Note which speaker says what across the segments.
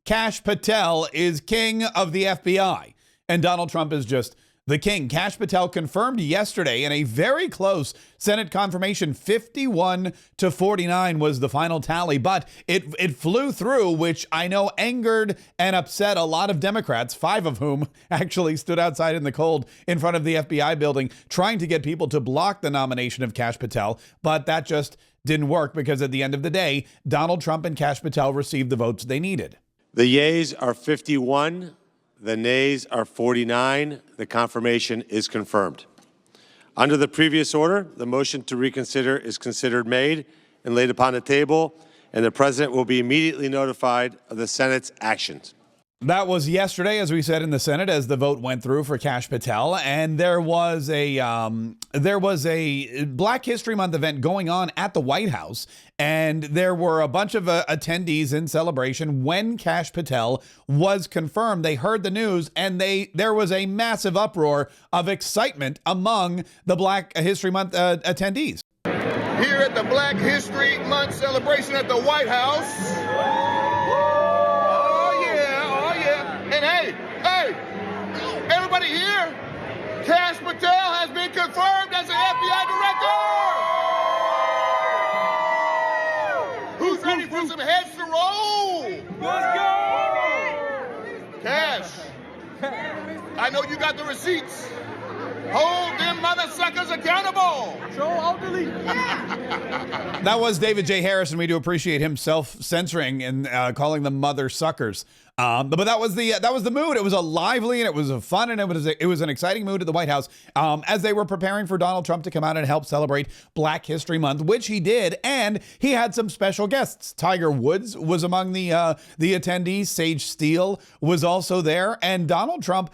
Speaker 1: Kash Patel is king of the FBI, and Donald Trump is just the king. Kash Patel confirmed yesterday in a very close Senate confirmation, 51-49 was the final tally, but it flew through, which I know angered and upset a lot of Democrats, 5 of whom actually stood outside in the cold in front of the FBI building trying to get people to block the nomination of Kash Patel, but that just didn't work because at the end of the day, Donald Trump and Kash Patel received the votes they needed.
Speaker 2: The yeas are 51. The nays are 49. The confirmation is confirmed. Under the previous order, the motion to reconsider is considered made and laid upon the table, and the President will be immediately notified of the Senate's actions.
Speaker 1: That was yesterday, as we said in the Senate, as the vote went through for Kash Patel, and there was a Black History Month event going on at the White House, and there were a bunch of attendees in celebration when Kash Patel was confirmed. They heard the news, and there was a massive uproar of excitement among the Black History Month attendees.
Speaker 3: Here at the Black History Month celebration at the White House. And hey, everybody here, Kash Patel has been confirmed as an FBI director. Who's ready for some heads to roll?
Speaker 4: Let's go!
Speaker 3: Kash, I know you got the receipts. Hold them mother suckers accountable.
Speaker 1: That was David J. Harris, and we do appreciate him self-censoring and calling them mother suckers. But that was the mood. It was a lively and it was a fun and it was an exciting mood at the White House as they were preparing for Donald Trump to come out and help celebrate Black History Month, which he did, and he had some special guests. Tiger Woods was among the attendees. Sage Steele was also there, and Donald Trump.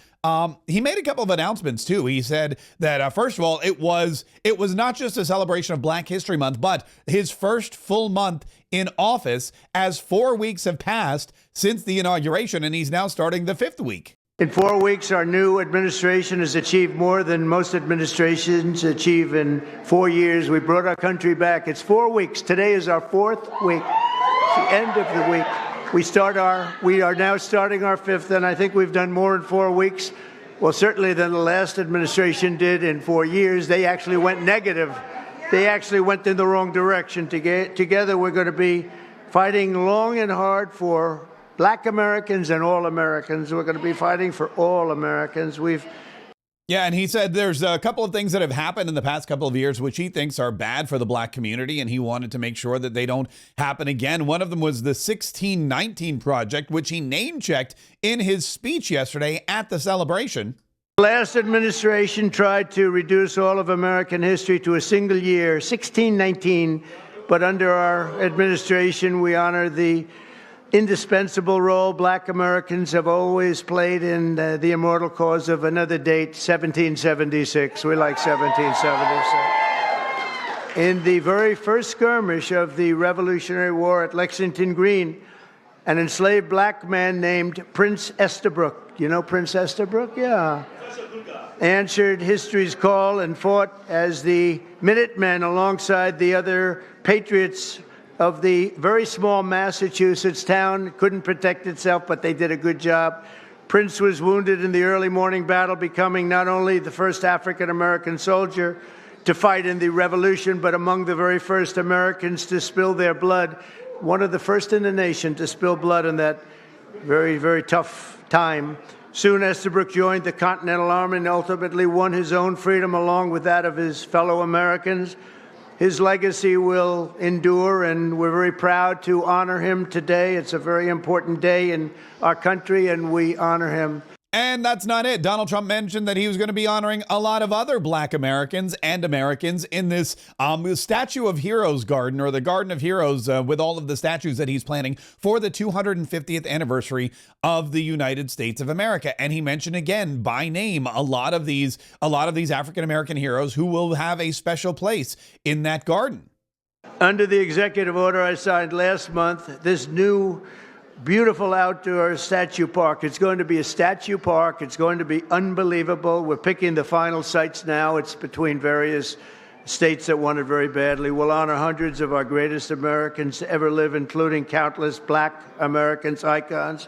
Speaker 1: He made a couple of announcements too. He said that first of all, it was not just a celebration of Black History Month, but his first full month in office, as 4 weeks have passed since the inauguration, and he's now starting the 5th week.
Speaker 5: In 4 weeks, our new administration has achieved more than most administrations achieve in 4 years. We brought our country back. It's 4 weeks. Today is our 4th week. It's the end of the week. We are now starting our 5th, and I think we've done more in 4 weeks. Well, certainly than the last administration did in 4 years. They actually went negative. They actually went in the wrong direction. Together, we're going to be fighting long and hard for Black Americans and all Americans. We're going to be fighting for all Americans.
Speaker 1: Yeah, and he said there's a couple of things that have happened in the past couple of years which he thinks are bad for the Black community, and he wanted to make sure that they don't happen again. One of them was the 1619 Project, which he name-checked in his speech yesterday at the celebration.
Speaker 5: The last administration tried to reduce all of American history to a single year, 1619, but under our administration, we honor the indispensable role Black Americans have always played in the immortal cause of another date, 1776. We like 1776. In the very first skirmish of the Revolutionary War at Lexington Green, an enslaved Black man named Prince Estabrook, you know Prince Estabrook? Yeah. Answered history's call and fought as the Minutemen alongside the other patriots of the very small Massachusetts town. Couldn't protect itself, but they did a good job. Prince was wounded in the early morning battle, becoming not only the first African-American soldier to fight in the Revolution, but among the very first Americans to spill their blood. One of the first in the nation to spill blood in that very, very tough time. Soon Estabrook joined the Continental Army and ultimately won his own freedom along with that of his fellow Americans. His legacy will endure, and we're very proud to honor him today. It's a very important day in our country, and we honor him.
Speaker 1: And that's not it. Donald Trump mentioned that he was going to be honoring a lot of other Black Americans and Americans in this Statue of Heroes garden, or the Garden of Heroes, with all of the statues that he's planning for the 250th anniversary of the United States of America. And he mentioned again by name a lot of these African American heroes who will have a special place in that garden.
Speaker 5: Under the executive order I signed last month, this new beautiful outdoor statue park. It's going to be a statue park. It's going to be unbelievable. We're picking the final sites now. It's between various states that want it very badly. We'll honor hundreds of our greatest Americans to ever live, including countless Black Americans, icons.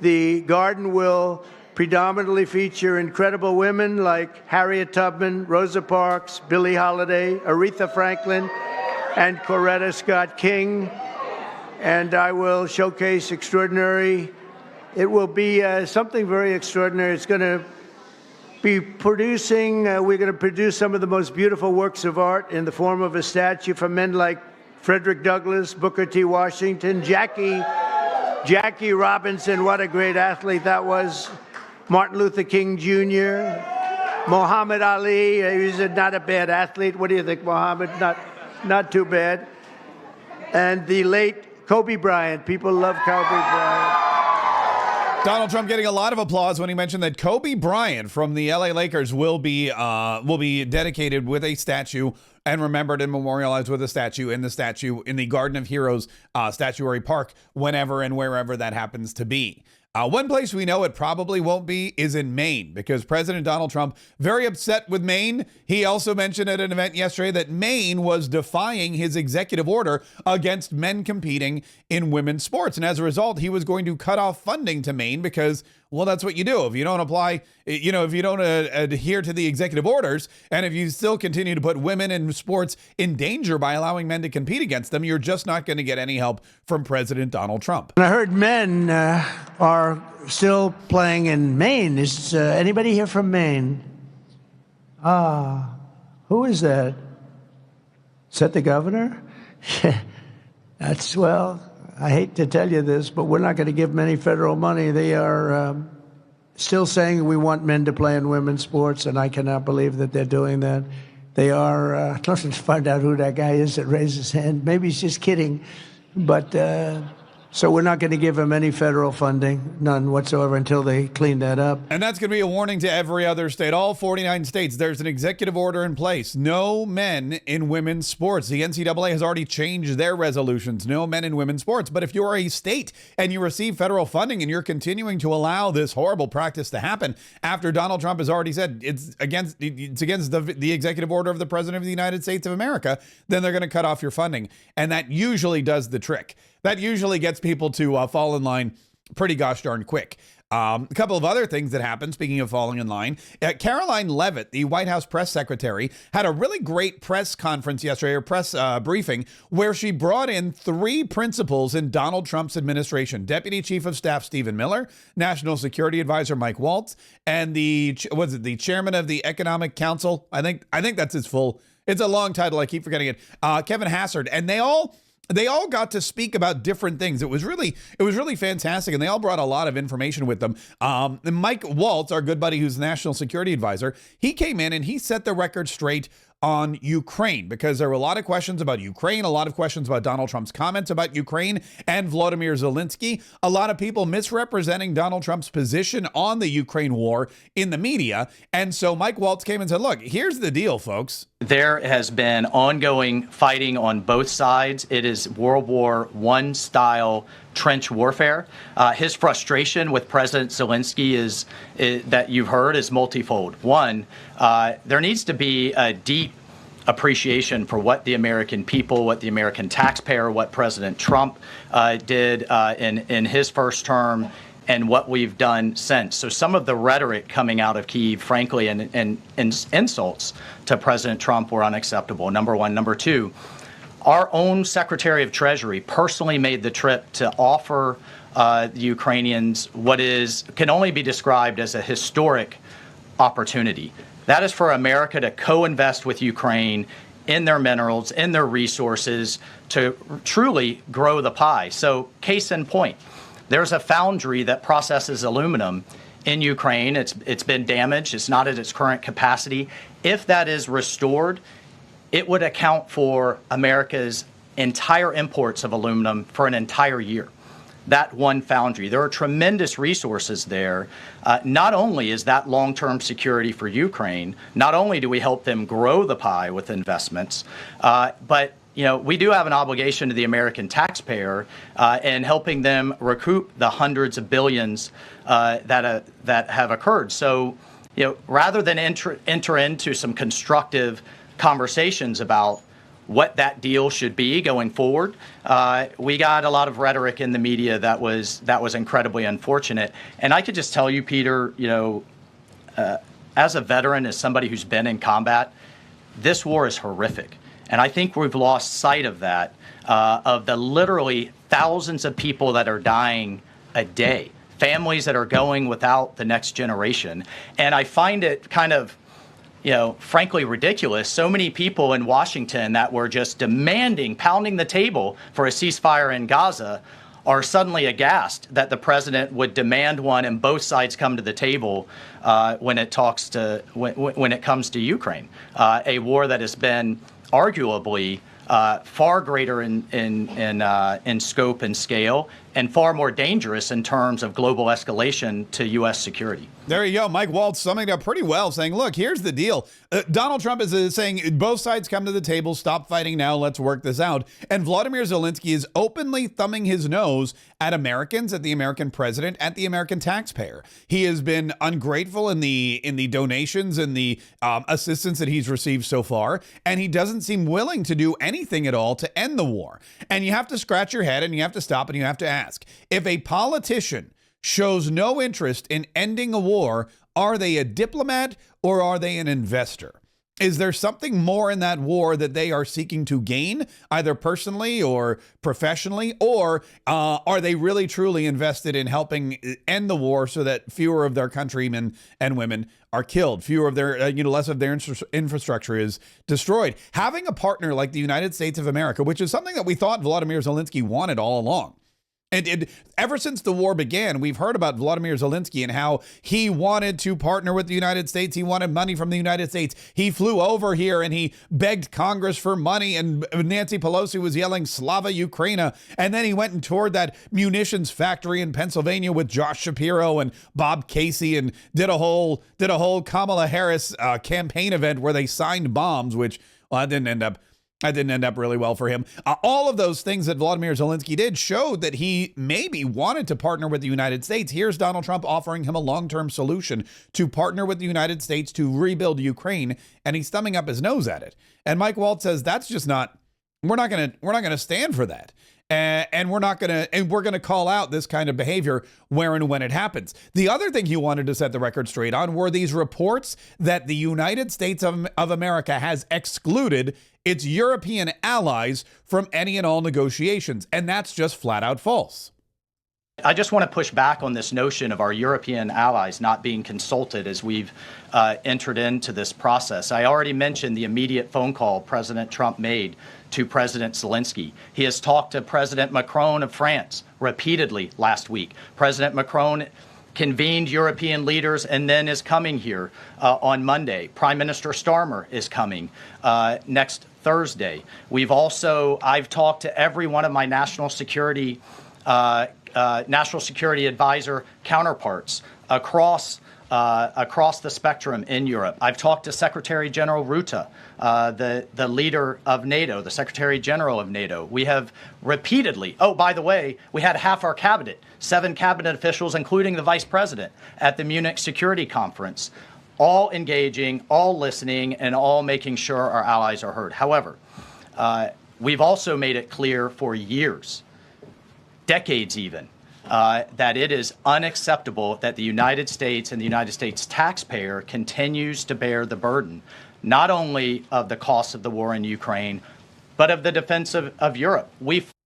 Speaker 5: The garden will predominantly feature incredible women like Harriet Tubman, Rosa Parks, Billie Holiday, Aretha Franklin, and Coretta Scott King. And I will showcase extraordinary. It will be something very extraordinary. It's going to be producing, we're going to produce some of the most beautiful works of art in the form of a statue from men like Frederick Douglass, Booker T. Washington, Jackie Robinson, what a great athlete that was, Martin Luther King Jr., Muhammad Ali, he's not a bad athlete. What do you think, Muhammad? Not too bad. And the late Kobe Bryant. People love Kobe Bryant.
Speaker 1: Donald Trump getting a lot of applause when he mentioned that Kobe Bryant from the LA Lakers will be dedicated with a statue and remembered and memorialized with a statue in the Garden of Heroes statuary park whenever and wherever that happens to be. One place we know it probably won't be is in Maine, because President Donald Trump, very upset with Maine. He also mentioned at an event yesterday that Maine was defying his executive order against men competing in women's sports. And as a result, he was going to cut off funding to Maine because, well, that's what you do. If you don't apply, if you don't adhere to the executive orders, and if you still continue to put women in sports in danger by allowing men to compete against them, you're just not going to get any help from President Donald Trump.
Speaker 5: And I heard men are still playing in Maine. Is anybody here from Maine? Who is that? Is that the governor? That's, well, I hate to tell you this, but we're not going to give them any federal money. They are still saying we want men to play in women's sports, and I cannot believe that they're doing that. They are, let's find out who that guy is that raised his hand. Maybe he's just kidding. But so we're not going to give them any federal funding, none whatsoever, until they clean that up.
Speaker 1: And that's going to be a warning to every other state, all 49 states. There's an executive order in place. No men in women's sports. The NCAA has already changed their resolutions. No men in women's sports. But if you're a state and you receive federal funding and you're continuing to allow this horrible practice to happen after Donald Trump has already said it's against the executive order of the President of the United States of America, then they're going to cut off your funding. And that usually does the trick. That usually gets people to fall in line pretty gosh darn quick. A couple of other things that happened, speaking of falling in line. Caroline Leavitt, the White House press secretary, had a really great press conference yesterday, or press briefing, where she brought in 3 principals in Donald Trump's administration: Deputy Chief of Staff Stephen Miller, National Security Advisor Mike Waltz, and the chairman of the Economic Council. I think that's his full. It's a long title. I keep forgetting it. Kevin Hassard, and they all got to speak about different things. It was really fantastic, and they all brought a lot of information with them. And Mike Waltz, our good buddy who's the National Security Advisor, he came in and he set the record straight on Ukraine, because there were a lot of questions about Ukraine, a lot of questions about Donald Trump's comments about Ukraine and Volodymyr Zelensky, a lot of people misrepresenting Donald Trump's position on the Ukraine war in the media. And so Mike Waltz came and said, look, here's the deal, folks.
Speaker 6: There has been ongoing fighting on both sides. It is World War I style trench warfare. His frustration with President Zelensky is that you've heard is multifold. One, there needs to be a deep appreciation for what the American people, what the American taxpayer, what President Trump did in his first term, and what we've done since. So some of the rhetoric coming out of Kyiv, frankly, and insults to President Trump were unacceptable, number one. Number two, our own Secretary of Treasury personally made the trip to offer the Ukrainians what can only be described as a historic opportunity. That is for America to co-invest with Ukraine in their minerals, in their resources, to truly grow the pie. So case in point, there's a foundry that processes aluminum in Ukraine. It's been damaged. It's not at its current capacity. If that is restored, it would account for America's entire imports of aluminum for an entire year. That one foundry. There are tremendous resources there. Not only is that long-term security for Ukraine, not only do we help them grow the pie with investments, but we do have an obligation to the American taxpayer in helping them recoup the hundreds of billions that have occurred. So, rather than enter into some constructive conversations about what that deal should be going forward. We got a lot of rhetoric in the media that was incredibly unfortunate. And I could just tell you, Peter, as a veteran, as somebody who's been in combat, this war is horrific. And I think we've lost sight of that, of the literally thousands of people that are dying a day, families that are going without the next generation. And I find it kind of, frankly ridiculous. So many people in Washington that were just pounding the table for a ceasefire in Gaza are suddenly aghast that the president would demand one and both sides come to the table when it comes to Ukraine, a war that has been arguably far greater in scope and scale and far more dangerous in terms of global escalation to U.S. security.
Speaker 1: There you go. Mike Waltz summing it up pretty well, saying, look, here's the deal. Donald Trump is saying both sides come to the table, stop fighting now, let's work this out. And Vladimir Zelensky is openly thumbing his nose at Americans, at the American president, at the American taxpayer. He has been ungrateful in the donations and the assistance that he's received so far, and he doesn't seem willing to do anything at all to end the war. And you have to scratch your head and you have to stop and you have to ask, if a politician shows no interest in ending a war, are they a diplomat or are they an investor? Is there something more in that war that they are seeking to gain, either personally or professionally, or are they really truly invested in helping end the war so that fewer of their countrymen and women are killed, fewer of their, less of their infrastructure is destroyed? Having a partner like the United States of America, which is something that we thought Volodymyr Zelensky wanted all along. And ever since the war began, we've heard about Volodymyr Zelensky and how he wanted to partner with the United States. He wanted money from the United States. He flew over here and he begged Congress for money. And Nancy Pelosi was yelling Slava Ukraina. And then he went and toured that munitions factory in Pennsylvania with Josh Shapiro and Bob Casey and did a whole Kamala Harris campaign event where they signed bombs, which that didn't end up really well for him. All of those things that Volodymyr Zelensky did showed that he maybe wanted to partner with the United States. Here's Donald Trump offering him a long-term solution to partner with the United States to rebuild Ukraine, and he's thumbing up his nose at it. And Mike Waltz says that's just not. We're not gonna stand for that. And we're going to call out this kind of behavior where and when it happens. The other thing he wanted to set the record straight on were these reports that the United States of America has excluded its European allies from any and all negotiations. And that's just flat out false.
Speaker 6: I just want to push back on this notion of our European allies not being consulted as we've entered into this process. I already mentioned the immediate phone call President Trump made to President Zelensky. He has talked to President Macron of France repeatedly last week. President Macron convened European leaders and then is coming here on Monday. Prime Minister Starmer is coming next Thursday. I've talked to every one of my national security advisor counterparts across the spectrum in Europe. I've talked to Secretary General Rutte, the leader of NATO, the Secretary General of NATO. We have repeatedly, by the way, we had half our cabinet, 7 cabinet officials, including the vice president, at the Munich Security Conference, all engaging, all listening, and all making sure our allies are heard. However, we've also made it clear for years, decades even, that it is unacceptable that the United States and the United States taxpayer continues to bear the burden, not only of the cost of the war in Ukraine, but of the defense of Europe.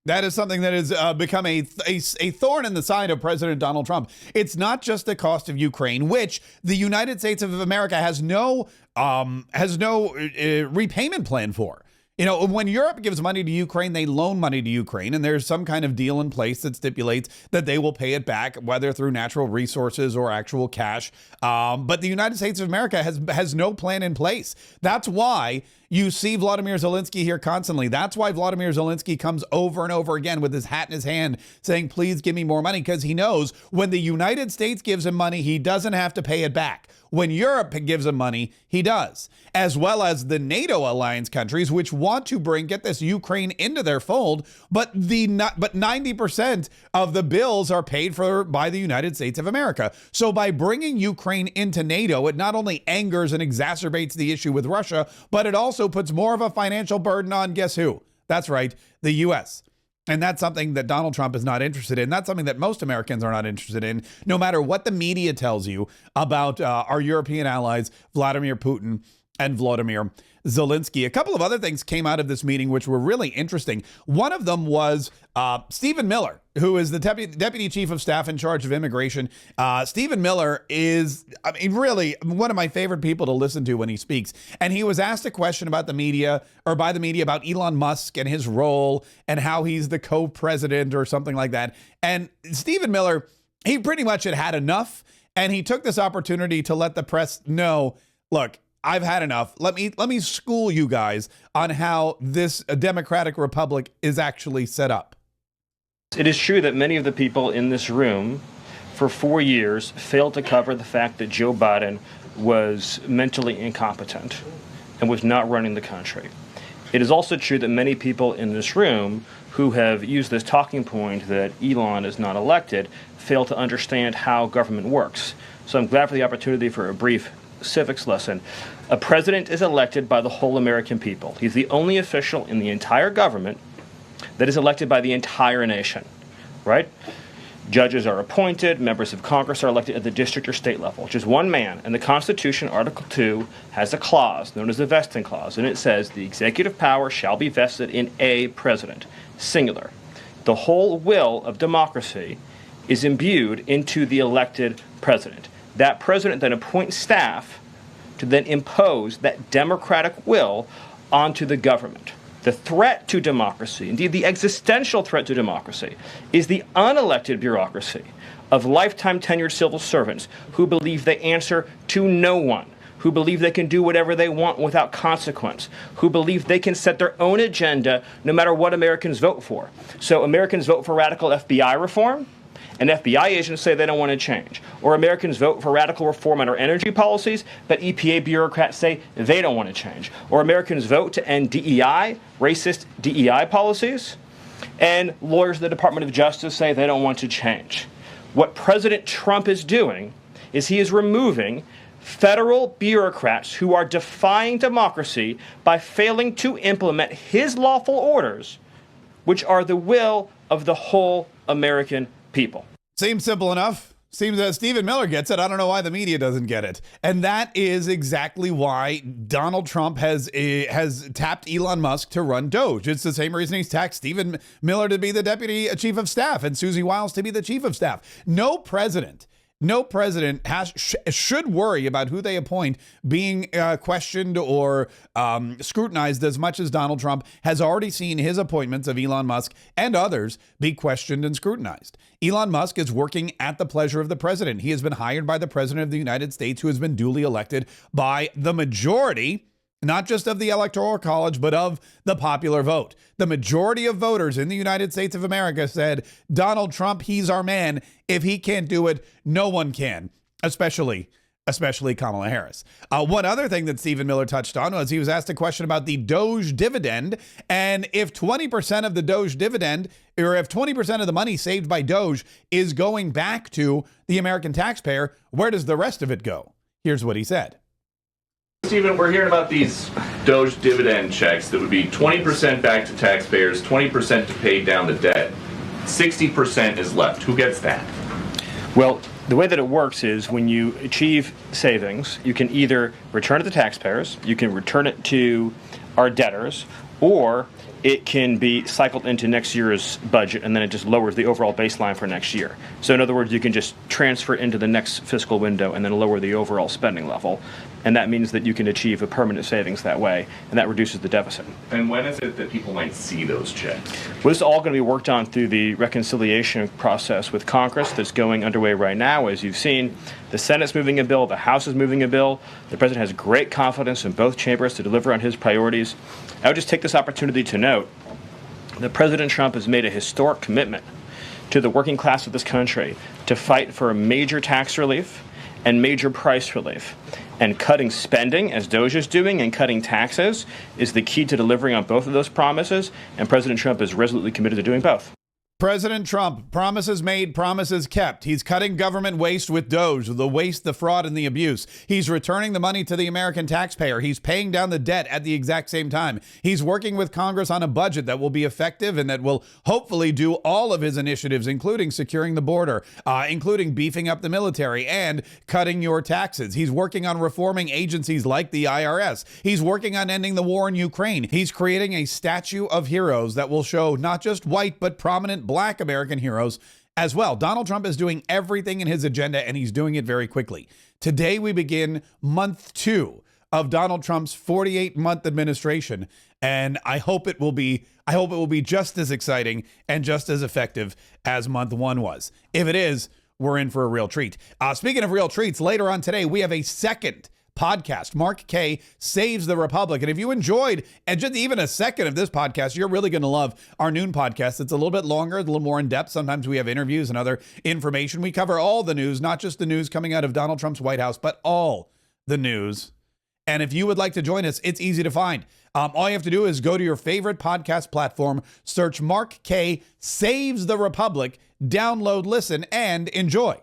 Speaker 1: That is something that has become a thorn in the side of President Donald Trump. It's not just the cost of Ukraine, which the United States of America has no repayment plan for. When Europe gives money to Ukraine, they loan money to Ukraine, and there's some kind of deal in place that stipulates that they will pay it back, whether through natural resources or actual cash. But the United States of America has no plan in place. That's why you see Volodymyr Zelensky here constantly. That's why Volodymyr Zelensky comes over and over again with his hat in his hand saying, please give me more money, because he knows when the United States gives him money, he doesn't have to pay it back. When Europe gives him money, he does, as well as the NATO alliance countries, which want to get this, Ukraine into their fold, but 90% of the bills are paid for by the United States of America. So by bringing Ukraine into NATO, it not only angers and exacerbates the issue with Russia, but it also also puts more of a financial burden on, guess who? That's right, the U.S. And that's something that Donald Trump is not interested in. That's something that most Americans are not interested in, no matter what the media tells you about our European allies, Vladimir Putin and Volodymyr Zelensky. A couple of other things came out of this meeting which were really interesting. One of them was Stephen Miller, who is the deputy chief of staff in charge of immigration. Stephen Miller is, I mean, really one of my favorite people to listen to when he speaks. And he was asked a question about the media, or by the media, about Elon Musk and his role and how he's the co-president or something like that. And Stephen Miller, he pretty much had enough. And he took this opportunity to let the press know, look, I've had enough. Let me school you guys on how this democratic republic is actually set up.
Speaker 7: It is true that many of the people in this room for 4 years failed to cover the fact that Joe Biden was mentally incompetent and was not running the country. It is also true that many people in this room who have used this talking point that Elon is not elected fail to understand how government works. So I'm glad for the opportunity for a brief civics lesson. A president is elected by the whole American people. He's the only official in the entire government that is elected by the entire nation, right? Judges are appointed, members of Congress are elected at the district or state level, which is one man. And the Constitution, Article 2, has a clause known as the vesting clause, and it says the executive power shall be vested in a president, singular. The whole will of democracy is imbued into the elected president. That president then appoints staff to then impose that democratic will onto the government. The threat to democracy, indeed the existential threat to democracy, is the unelected bureaucracy of lifetime tenured civil servants who believe they answer to no one, who believe they can do whatever they want without consequence, who believe they can set their own agenda no matter what Americans vote for. So Americans vote for radical FBI reform, and FBI agents say they don't want to change. Or Americans vote for radical reform on our energy policies, but EPA bureaucrats say they don't want to change. Or Americans vote to end DEI, racist DEI policies, and lawyers in the Department of Justice say they don't want to change. What President Trump is doing is he is removing federal bureaucrats who are defying democracy by failing to implement his lawful orders, which are the will of the whole American people.
Speaker 1: Seems simple enough. Seems that Stephen Miller gets it. I don't know why the media doesn't get it. And that is exactly why Donald Trump has tapped Elon Musk to run Doge. It's the same reason he's tapped Stephen Miller to be the deputy chief of staff and Susie Wiles to be the chief of staff. No president should worry about who they appoint being questioned or scrutinized as much as Donald Trump has already seen his appointments of Elon Musk and others be questioned and scrutinized. Elon Musk is working at the pleasure of the president. He has been hired by the president of the United States, who has been duly elected by the majority, not just of the Electoral College, but of the popular vote. The majority of voters in the United States of America said, Donald Trump, he's our man. If he can't do it, no one can, especially Kamala Harris. One other thing that Stephen Miller touched on was he was asked a question about the Doge dividend. And if 20% of the Doge dividend, or if 20% of the money saved by Doge is going back to the American taxpayer, where does the rest of it go? Here's what he said.
Speaker 8: Stephen, we're hearing about these Doge dividend checks that would be 20% back to taxpayers, 20% to pay down the debt. 60% is left. Who gets that?
Speaker 7: Well, the way that it works is when you achieve savings, you can either return it to taxpayers, you can return it to our debtors, or it can be cycled into next year's budget, and then it just lowers the overall baseline for next year. So in other words, you can just transfer into the next fiscal window and then lower the overall spending level. And that means that you can achieve a permanent savings that way, and that reduces the deficit.
Speaker 8: And when is it that people might see those checks?
Speaker 7: Well, this is all going to be worked on through the reconciliation process with Congress that's going underway right now. As you've seen, the Senate's moving a bill, the House is moving a bill. The president has great confidence in both chambers to deliver on his priorities. I would just take this opportunity to note that President Trump has made a historic commitment to the working class of this country to fight for major tax relief and major price relief. And cutting spending, as Doge is doing, and cutting taxes is the key to delivering on both of those promises, and President Trump is resolutely committed to doing both.
Speaker 1: President Trump, promises made, promises kept. He's cutting government waste with Doge, the waste, the fraud, and the abuse. He's returning the money to the American taxpayer. He's paying down the debt at the exact same time. He's working with Congress on a budget that will be effective and that will hopefully do all of his initiatives, including securing the border, including beefing up the military and cutting your taxes. He's working on reforming agencies like the IRS. He's working on ending the war in Ukraine. He's creating a statue of heroes that will show not just white, but prominent Black American heroes as well. Donald Trump is doing everything in his agenda, and he's doing it very quickly. Today, we begin month 2 of Donald Trump's 48-month administration, and I hope it will be just as exciting and just as effective as month 1 was. If it is, we're in for a real treat. Speaking of real treats, later on today, we have a second podcast. Mark Kaye Saves the Republic. And if you enjoyed and just even a second of this podcast, you're really going to love our noon podcast. It's a little bit longer, a little more in depth. Sometimes we have interviews and other information. We cover all the news, not just the news coming out of Donald Trump's White House, but all the news. And if you would like to join us, it's easy to find. All you have to do is go to your favorite podcast platform, search Mark Kaye Saves the Republic, download, listen, and enjoy.